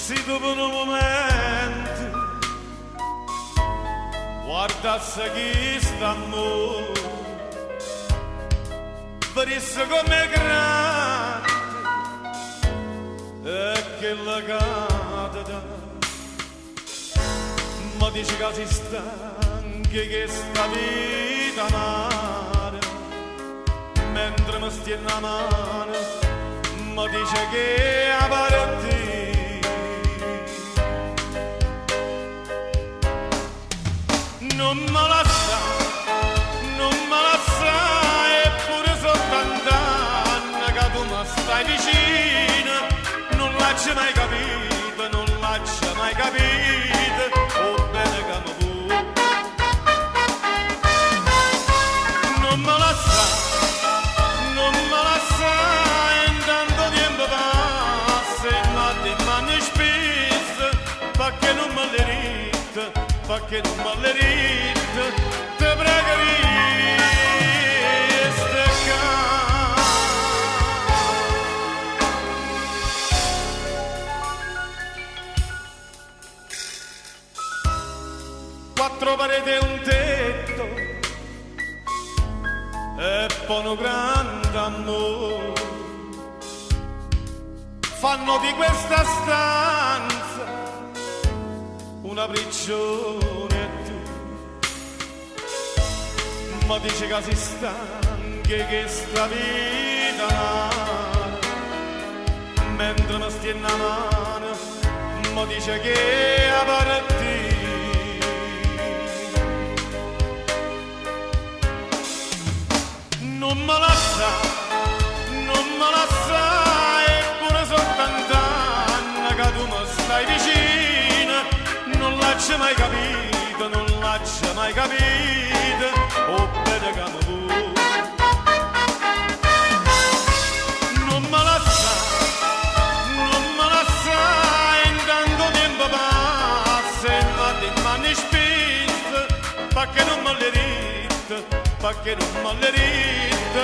Se dopo un momento guardasse chi sta amore, vedesse come grande e che la cade, ma dice che si stanchi che sta vita amare, mentre mi stiene la mano, ma dice che a partire. Non me la sa, non me la sa, eppure sono tant'anni che tu mi stai vicino, non l'hai mai capito, non l'hai mai capito, oh bene che mi vuoi. Non me la sa, non me la sa, intanto tempo passa e mi mani spesso, perché non me le rite, perché non me le rite, te pregherei staccare. Quattro pareti e un tetto e poi un grande amore fanno di questa stanza una prigione. E tu ma dice che si stanchi che sta vita amara, mentre mi stiene la mano, ma dice che a partire. Non me la sa, non me la sa, eppure sono tant'anni che tu mi stai vicino, non l'hai mai capito, non l'hai mai capito, oh bene che mi vuoi. Non me la sa, non me la sa, intanto tempo passa e mi mani spesso, perché non me le rite, perché non me le rite,